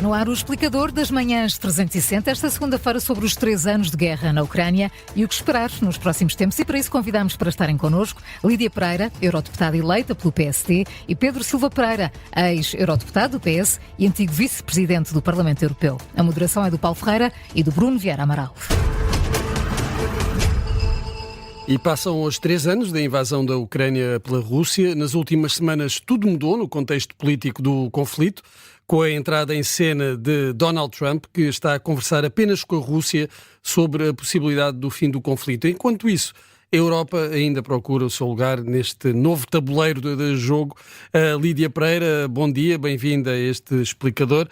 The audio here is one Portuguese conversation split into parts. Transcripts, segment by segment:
Está no ar o explicador das manhãs 360, esta segunda-feira, sobre os 3 anos de guerra na Ucrânia e o que esperar nos próximos tempos. E para isso convidamos para estarem connosco Lídia Pereira, eurodeputada eleita pelo PSD, e Pedro Silva Pereira, ex-eurodeputado do PS e antigo vice-presidente do Parlamento Europeu. A moderação é do Paulo Ferreira e do Bruno Vieira Amaral. E passam os 3 anos da invasão da Ucrânia pela Rússia. Nas últimas semanas tudo mudou no contexto político do conflito, com a entrada em cena de Donald Trump, que está a conversar apenas com a Rússia sobre a possibilidade do fim do conflito. Enquanto isso, a Europa ainda procura o seu lugar neste novo tabuleiro de jogo. Lídia Pereira, bom dia, bem-vinda a este explicador.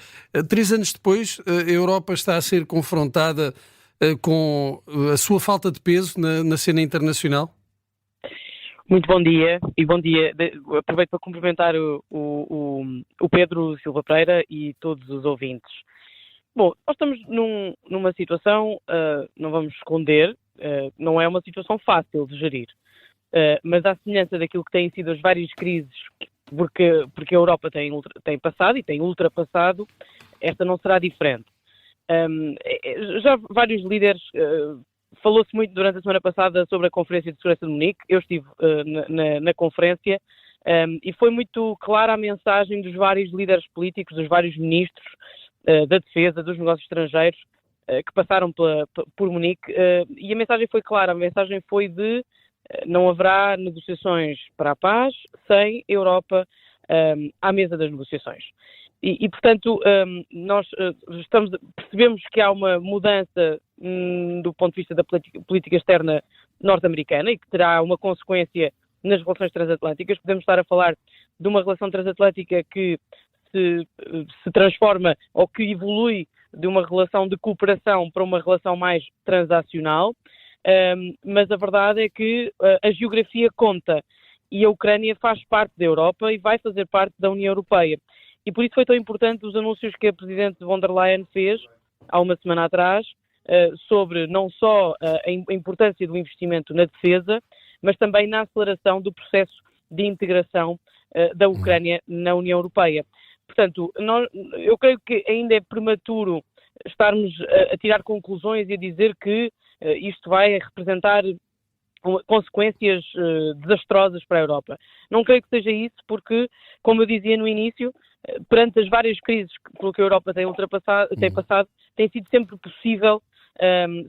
3 anos depois, a Europa está a ser confrontada com a sua falta de peso na cena internacional? Muito bom dia, e bom dia. Aproveito para cumprimentar o Pedro Silva Pereira e todos os ouvintes. Bom, nós estamos numa situação, não vamos esconder, não é uma situação fácil de gerir, mas à semelhança daquilo que têm sido as várias crises, porque a Europa tem passado e tem ultrapassado, esta não será diferente. Já vários líderes, falou-se muito durante a semana passada sobre a Conferência de Segurança de Munique. Eu estive na conferência e foi muito clara a mensagem dos vários líderes políticos, dos vários ministros da defesa, dos negócios estrangeiros que passaram por Munique, e a mensagem foi clara. A mensagem foi de não haverá negociações para a paz sem Europa à mesa das negociações. Portanto, nós percebemos que há uma mudança do ponto de vista da política externa norte-americana e que terá uma consequência nas relações transatlânticas. Podemos estar a falar de uma relação transatlântica que se transforma ou que evolui de uma relação de cooperação para uma relação mais transacional, mas a verdade é que a geografia conta e a Ucrânia faz parte da Europa e vai fazer parte da União Europeia. E por isso foi tão importante os anúncios que a Presidente von der Leyen fez há uma semana atrás sobre não só a importância do investimento na defesa, mas também na aceleração do processo de integração da Ucrânia na União Europeia. Portanto, eu creio que ainda é prematuro estarmos a tirar conclusões e a dizer que isto vai representar consequências desastrosas para a Europa. Não creio que seja isso porque, como eu dizia no início, perante as várias crises por que a Europa tem passado, tem sido sempre possível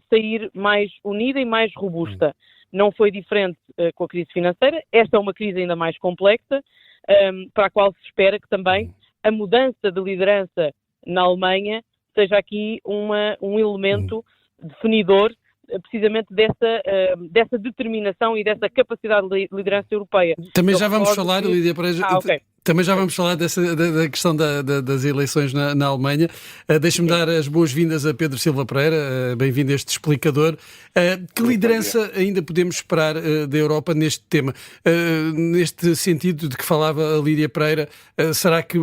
sair mais unida e mais robusta. Não foi diferente com a crise financeira. Esta é uma crise ainda mais complexa, para a qual se espera que também a mudança de liderança na Alemanha seja aqui um elemento definidor precisamente dessa determinação e dessa capacidade de liderança europeia. Também já vamos falar, Lídia Pereira, okay. Também já vamos falar da questão das eleições na Alemanha. Deixa-me dar as boas-vindas a Pedro Silva Pereira, bem-vindo a este explicador. Que liderança ainda podemos esperar da Europa neste tema? Neste sentido de que falava a Lídia Pereira, será que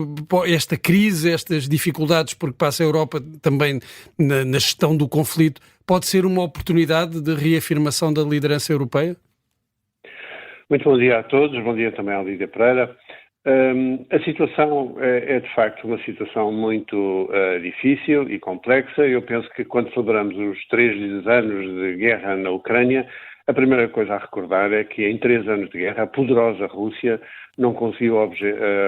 esta crise, estas dificuldades por que passa a Europa também na gestão do conflito, pode ser uma oportunidade de reafirmação da liderança europeia? Muito bom dia a todos, bom dia também à Lídia Pereira. A situação é de facto uma situação muito difícil e complexa. Eu penso que quando celebramos os 3 anos de guerra na Ucrânia, a primeira coisa a recordar é que em 3 anos de guerra a poderosa Rússia não conseguiu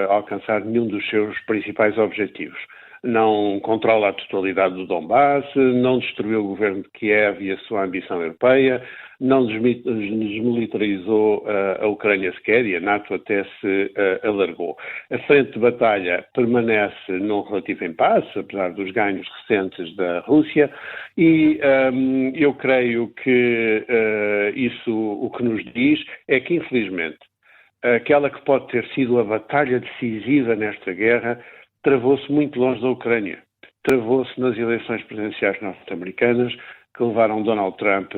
alcançar nenhum dos seus principais objetivos. Não controla a totalidade do Donbass, não destruiu o governo de Kiev e a sua ambição europeia, não desmilitarizou a Ucrânia sequer e a NATO até se alargou. A frente de batalha permanece num relativo impasse, apesar dos ganhos recentes da Rússia, e eu creio que isso o que nos diz é que, infelizmente, aquela que pode ter sido a batalha decisiva nesta guerra travou-se muito longe da Ucrânia. Travou-se nas eleições presidenciais norte-americanas, que levaram Donald Trump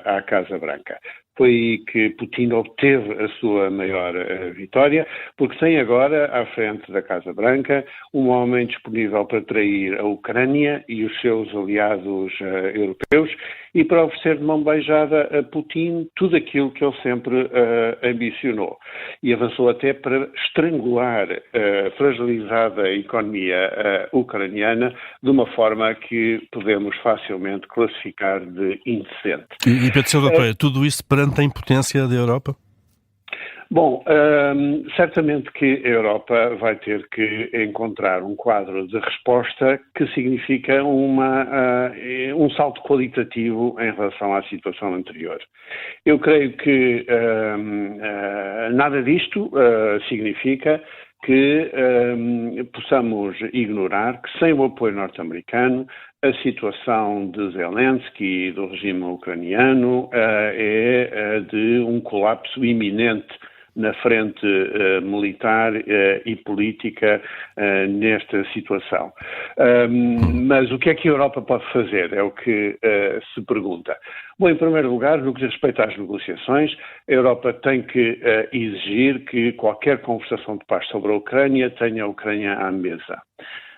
à Casa Branca. Foi aí que Putin obteve a sua maior vitória, porque tem agora, à frente da Casa Branca, um homem disponível para trair a Ucrânia e os seus aliados europeus e para oferecer de mão beijada a Putin tudo aquilo que ele sempre ambicionou. E avançou até para estrangular a fragilizada economia ucraniana de uma forma que podemos facilmente classificar de indecente. E Pedro Silva Pereira, tudo isso perante a impotência da Europa? Bom, certamente que a Europa vai ter que encontrar um quadro de resposta que significa um salto qualitativo em relação à situação anterior. Eu creio que nada disto significa que possamos ignorar que sem o apoio norte-americano a situação de Zelensky e do regime ucraniano é de um colapso iminente na frente militar e política nesta situação. Mas o que é que a Europa pode fazer? É o que se pergunta. Bom, em primeiro lugar, no que diz respeito às negociações, a Europa tem que exigir que qualquer conversação de paz sobre a Ucrânia tenha a Ucrânia à mesa.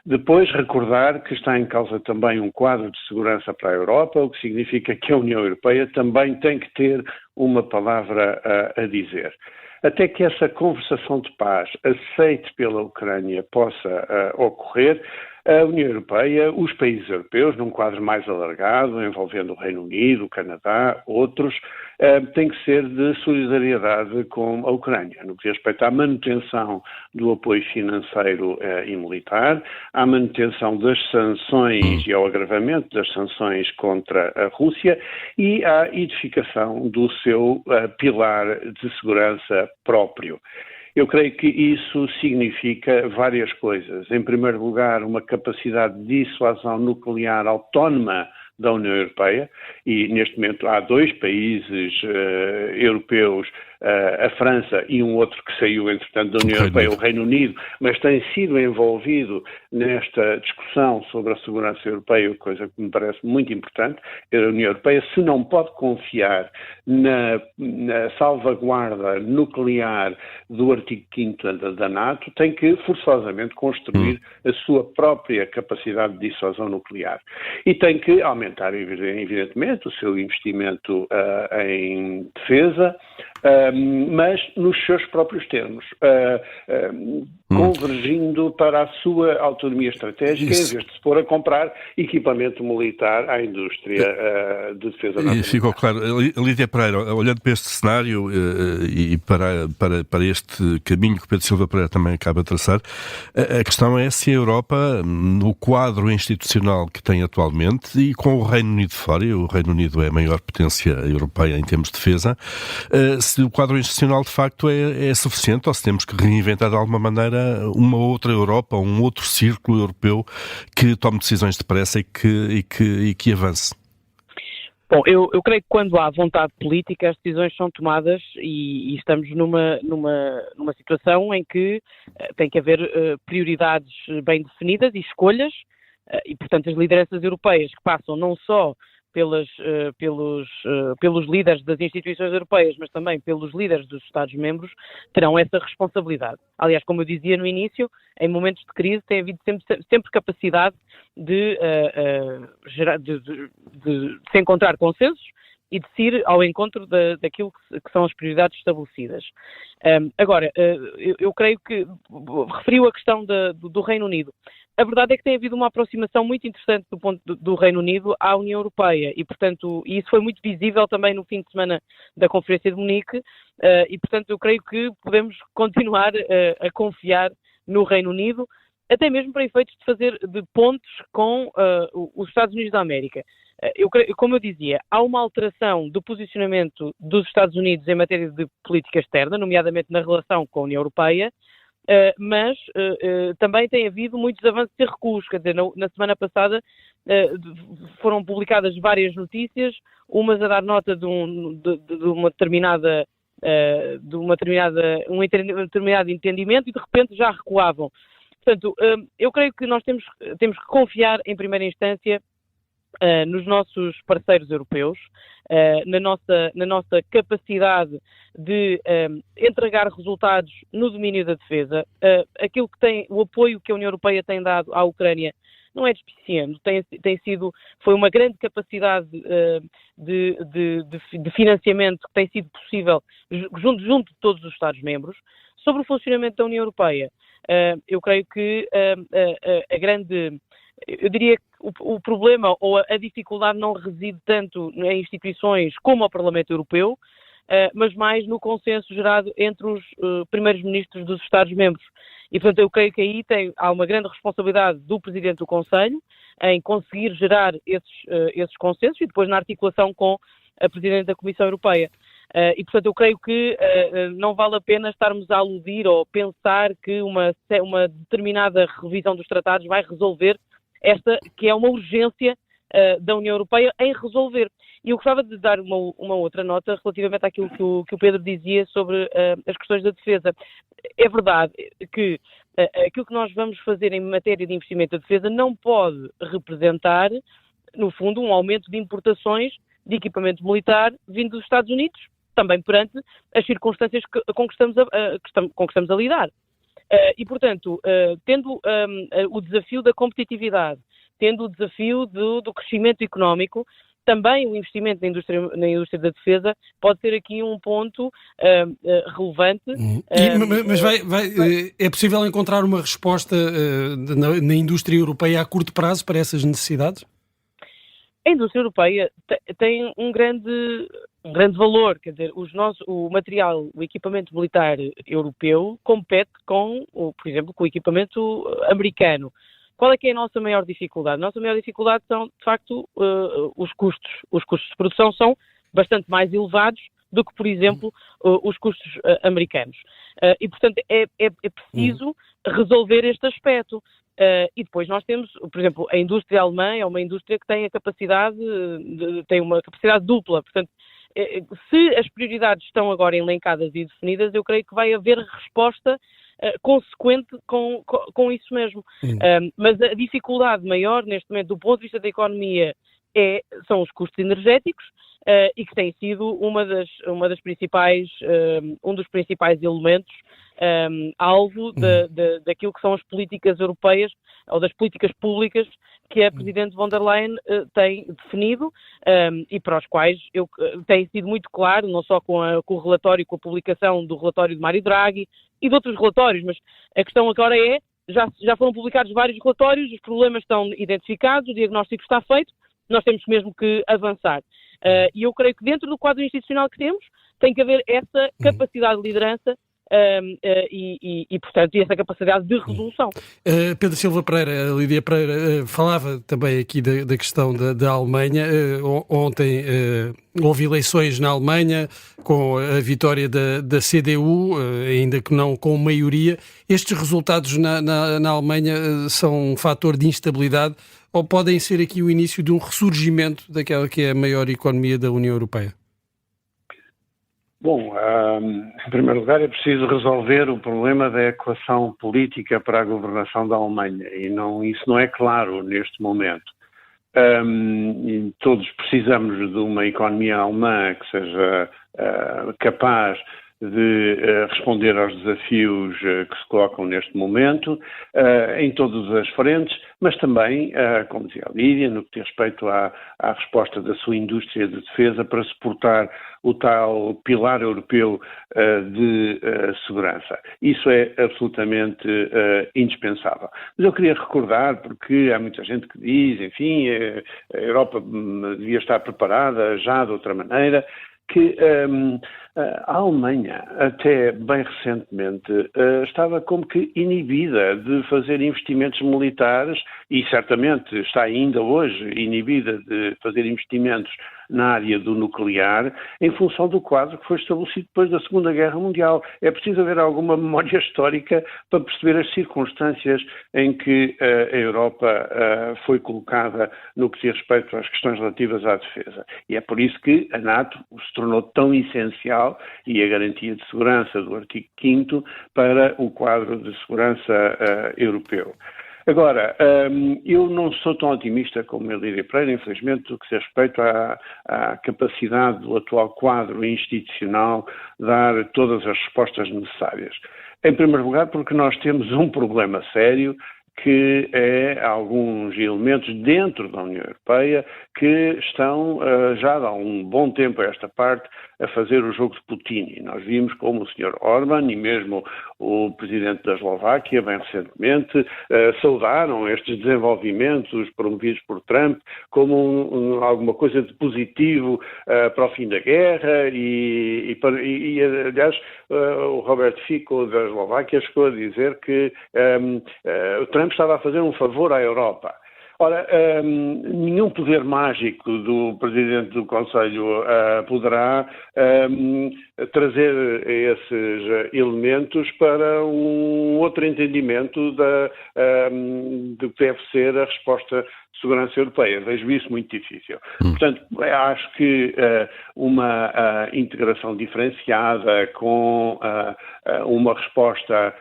Depois, recordar que está em causa também um quadro de segurança para a Europa, o que significa que a União Europeia também tem que ter uma palavra a dizer. Até que essa conversação de paz aceite pela Ucrânia possa ocorrer, a União Europeia, os países europeus, num quadro mais alargado, envolvendo o Reino Unido, o Canadá, outros, tem que ser de solidariedade com a Ucrânia, no que diz respeito à manutenção do apoio financeiro e militar, à manutenção das sanções e ao agravamento das sanções contra a Rússia e à edificação do seu pilar de segurança próprio. Eu creio que isso significa várias coisas. Em primeiro lugar, uma capacidade de dissuasão nuclear autónoma da União Europeia, e neste momento há 2 países europeus, a França e um outro que saiu, entretanto, da União Europeia, o Reino Unido, mas tem sido envolvido nesta discussão sobre a segurança europeia, coisa que me parece muito importante. A União Europeia, se não pode confiar na salvaguarda nuclear do artigo 5º da NATO, tem que forçosamente construir a sua própria capacidade de dissuasão nuclear. E tem que aumentar, evidentemente, o seu investimento em defesa, mas nos seus próprios termos, convergindo para a sua autonomia estratégica, em vez de se pôr a comprar equipamento militar à indústria de defesa nacional. E ficou claro. Lídia Pereira, olhando para este cenário e para este caminho que o Pedro Silva Pereira também acaba de traçar, a questão é se a Europa, no quadro institucional que tem atualmente, e com o Reino Unido fora, e o Reino Unido é a maior potência europeia em termos de defesa, se o quadro institucional de facto é suficiente ou se temos que reinventar de alguma maneira uma outra Europa, um outro círculo europeu que tome decisões depressa e que avance. Bom, eu creio que quando há vontade política as decisões são tomadas e estamos numa situação em que tem que haver prioridades bem definidas e escolhas e, portanto, as lideranças europeias que passam não só pelos líderes das instituições europeias, mas também pelos líderes dos Estados-membros, terão essa responsabilidade. Aliás, como eu dizia no início, em momentos de crise tem havido sempre capacidade de se encontrar consensos e de se ir ao encontro daquilo que são as prioridades estabelecidas. Agora, eu creio que referiu a questão do Reino Unido. A verdade é que tem havido uma aproximação muito interessante do ponto do Reino Unido à União Europeia e, portanto, isso foi muito visível também no fim de semana da Conferência de Munique e, portanto, eu creio que podemos continuar a confiar no Reino Unido, até mesmo para efeitos de fazer de pontes com os Estados Unidos da América. Como eu dizia, há uma alteração do posicionamento dos Estados Unidos em matéria de política externa, nomeadamente na relação com a União Europeia, mas também tem havido muitos avanços e recuos. Quer dizer, na semana passada foram publicadas várias notícias, umas a dar nota de um determinado entendimento e de repente já recuavam. Portanto, eu creio que nós temos que confiar em primeira instância nos nossos parceiros europeus, na nossa capacidade de entregar resultados no domínio da defesa. O apoio que a União Europeia tem dado à Ucrânia não é despiciente, foi uma grande capacidade de financiamento que tem sido possível junto de todos os Estados-membros. Sobre o funcionamento da União Europeia, eu creio que eu diria que o problema ou a dificuldade não reside tanto em instituições como ao Parlamento Europeu, mas mais no consenso gerado entre os primeiros ministros dos Estados-membros. E, portanto, eu creio que aí há uma grande responsabilidade do Presidente do Conselho em conseguir gerar esses consensos e depois na articulação com a Presidente da Comissão Europeia. E, portanto, eu creio que não vale a pena estarmos a aludir ou pensar que uma determinada revisão dos tratados vai resolver esta, que é uma urgência da União Europeia em resolver. E eu gostava de dar uma outra nota relativamente àquilo que o Pedro dizia sobre as questões da defesa. É verdade que aquilo que nós vamos fazer em matéria de investimento da defesa não pode representar, no fundo, um aumento de importações de equipamento militar vindo dos Estados Unidos, também perante as circunstâncias com que estamos a lidar. E, portanto, tendo o desafio da competitividade, tendo o desafio do crescimento económico, também o investimento na indústria da defesa pode ser aqui um ponto relevante. Mas é possível encontrar uma resposta na indústria europeia a curto prazo para essas necessidades? A indústria europeia tem um grande valor, quer dizer, o material, o equipamento militar europeu compete por exemplo, com o equipamento americano. Qual é que é a nossa maior dificuldade? A nossa maior dificuldade são, de facto, os custos. Os custos de produção são bastante mais elevados do que, por exemplo, os custos americanos. E, portanto, é preciso resolver este aspecto. E depois nós temos, por exemplo, a indústria alemã é uma indústria que tem tem uma capacidade dupla. Portanto, se as prioridades estão agora elencadas e definidas, eu creio que vai haver resposta consequente com isso mesmo. Mas a dificuldade maior, neste momento, do ponto de vista da economia, são os custos energéticos e que tem sido um dos principais elementos alvo daquilo que são as políticas europeias ou das políticas públicas que a Presidente von der Leyen tem definido e para os quais tem sido muito claro, não só com o relatório, com a publicação do relatório de Mário Draghi e de outros relatórios, mas a questão agora já foram publicados vários relatórios, os problemas estão identificados, o diagnóstico está feito, nós temos mesmo que avançar. E eu creio que dentro do quadro institucional que temos, tem que haver essa capacidade de liderança portanto, essa capacidade de resolução. Pedro Silva Pereira, a Lídia Pereira falava também aqui da questão da Alemanha. Ontem houve eleições na Alemanha com a vitória da CDU, ainda que não com maioria. Estes resultados na Alemanha são um fator de instabilidade ou podem ser aqui o início de um ressurgimento daquela que é a maior economia da União Europeia? Bom, em primeiro lugar é preciso resolver o problema da equação política para a governação da Alemanha e isso não é claro neste momento. Todos precisamos de uma economia alemã que seja capaz de responder aos desafios que se colocam neste momento, em todas as frentes, mas também, como dizia a Lídia, no que diz respeito à resposta da sua indústria de defesa para suportar o tal pilar europeu de segurança. Isso é absolutamente indispensável. Mas eu queria recordar, porque há muita gente que diz, enfim, a Europa devia estar preparada já de outra maneira, que a Alemanha, até bem recentemente, estava como que inibida de fazer investimentos militares e certamente está ainda hoje inibida de fazer investimentos na área do nuclear em função do quadro que foi estabelecido depois da Segunda Guerra Mundial. É preciso haver alguma memória histórica para perceber as circunstâncias em que a Europa foi colocada no que diz respeito às questões relativas à defesa. E é por isso que a NATO se tornou tão essencial e a garantia de segurança do artigo 5º para o quadro de segurança europeu. Agora, eu não sou tão otimista como a Lídia Pereira, infelizmente, no que diz respeito à capacidade do atual quadro institucional dar todas as respostas necessárias. Em primeiro lugar, porque nós temos um problema sério, que é alguns elementos dentro da União Europeia que estão já há um bom tempo a esta parte a fazer o jogo de Putin. E nós vimos como o Sr. Orbán e mesmo o Presidente da Eslováquia, bem recentemente, saudaram estes desenvolvimentos promovidos por Trump como alguma coisa de positivo para o fim da guerra e aliás, o Robert Fico da Eslováquia chegou a dizer que o Trump estava a fazer um favor à Europa. Ora, nenhum poder mágico do Presidente do Conselho poderá trazer esses elementos para um outro entendimento do que deve ser a resposta de segurança europeia. Vejo isso muito difícil. Portanto, acho que uma integração diferenciada com uma resposta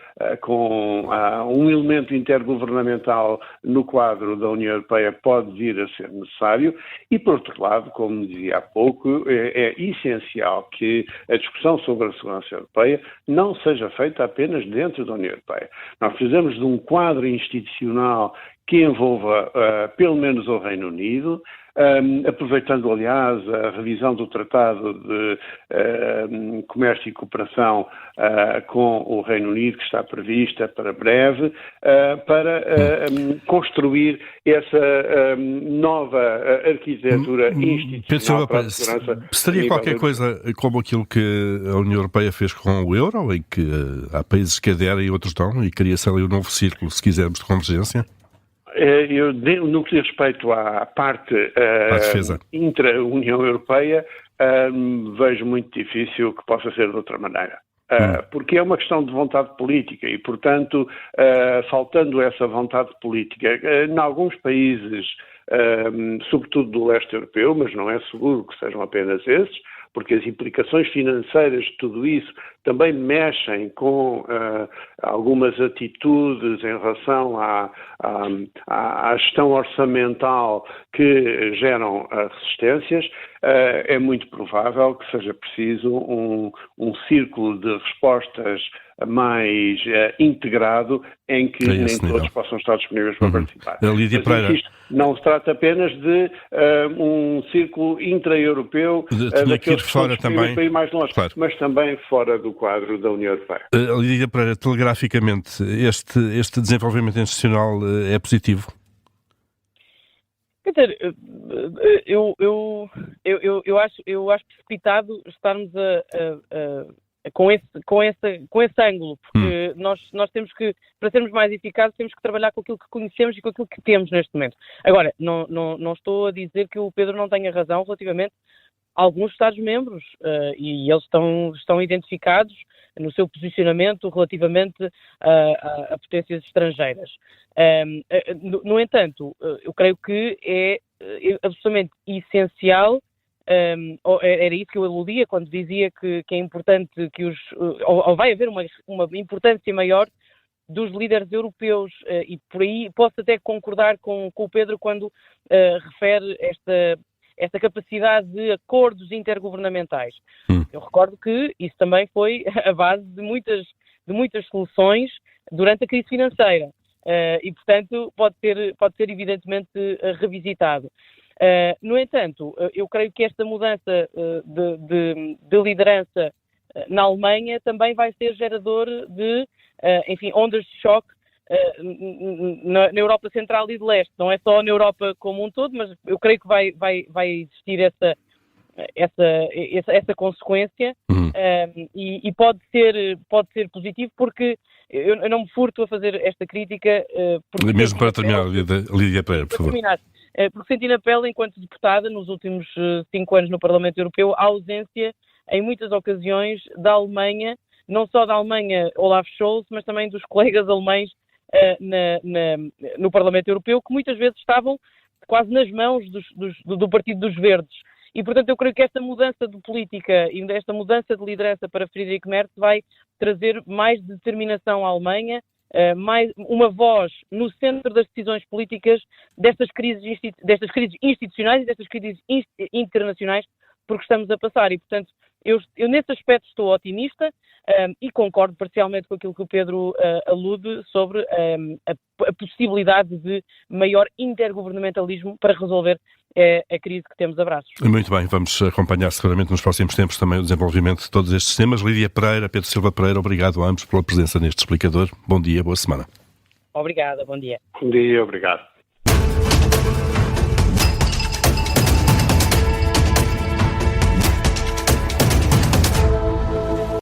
com um elemento intergovernamental no quadro da União Europeia pode vir a ser necessário e, por outro lado, como dizia há pouco, é essencial que a discussão sobre a segurança europeia não seja feita apenas dentro da União Europeia. Nós precisamos de um quadro institucional que envolva pelo menos o Reino Unido, aproveitando, aliás, a revisão do Tratado de Comércio e Cooperação com o Reino Unido, que está prevista para breve, para construir essa nova arquitetura institucional para a segurança. Seria qualquer coisa como aquilo que a União Europeia fez com o euro, em que há países que aderem e outros não, e cria-se ali um novo círculo, se quisermos, de convergência? No que diz respeito à parte intra-União Europeia, vejo muito difícil que possa ser de outra maneira. Porque é uma questão de vontade política e, portanto, faltando essa vontade política, em alguns países, sobretudo do leste europeu, mas não é seguro que sejam apenas esses, porque as implicações financeiras de tudo isso também mexem com algumas atitudes em relação à gestão orçamental que geram resistências. É muito provável que seja preciso um círculo de respostas mais integrado em que nem todos possam estar disponíveis para participar. Lídia Pereira. Isto não se trata apenas de um círculo intra-europeu daqueles que fora também para ir mais longe, claro, mas também fora do quadro da União Europeia. Lídia Pereira, telegraficamente, este desenvolvimento institucional é positivo? Quer dizer, eu acho precipitado estarmos com esse ângulo, porque nós temos que, para sermos mais eficazes, temos que trabalhar com aquilo que conhecemos e com aquilo que temos neste momento. Agora, não estou a dizer que o Pedro não tenha razão relativamente a alguns Estados-membros, e eles estão identificados no seu posicionamento relativamente a potências estrangeiras. No entanto, eu creio que é absolutamente essencial. Era isso que eu aludia quando dizia que é importante que ou vai haver uma importância maior dos líderes europeus, e por aí posso até concordar com o Pedro quando refere esta capacidade de acordos intergovernamentais. Eu recordo que isso também foi a base de muitas soluções durante a crise financeira, e portanto pode ser evidentemente revisitado. No entanto, eu creio que esta mudança de liderança na Alemanha também vai ser gerador de, ondas de choque na Europa Central e de Leste. Não é só na Europa como um todo, mas eu creio que vai existir essa consequência, e pode ser positivo, porque eu não me furto a fazer esta crítica. Mesmo para terminar, Lídia Pereira, por favor. Porque senti na pele, enquanto deputada, nos últimos 5 anos no Parlamento Europeu, a ausência, em muitas ocasiões, da Alemanha, não só da Alemanha Olaf Scholz, mas também dos colegas alemães no Parlamento Europeu, que muitas vezes estavam quase nas mãos do Partido dos Verdes. E, portanto, eu creio que esta mudança de política e esta mudança de liderança para Friedrich Merz vai trazer mais determinação à Alemanha, mais uma voz no centro das decisões políticas destas crises institucionais e destas crises internacionais porque estamos a passar. E, portanto, eu nesse aspecto estou otimista e concordo parcialmente com aquilo que o Pedro alude sobre a possibilidade de maior intergovernamentalismo para resolver a crise que temos a braços. Muito bem, vamos acompanhar seguramente nos próximos tempos também o desenvolvimento de todos estes temas. Lídia Pereira, Pedro Silva Pereira, obrigado a ambos pela presença neste explicador. Bom dia, boa semana. Obrigada, bom dia. Bom dia, obrigado.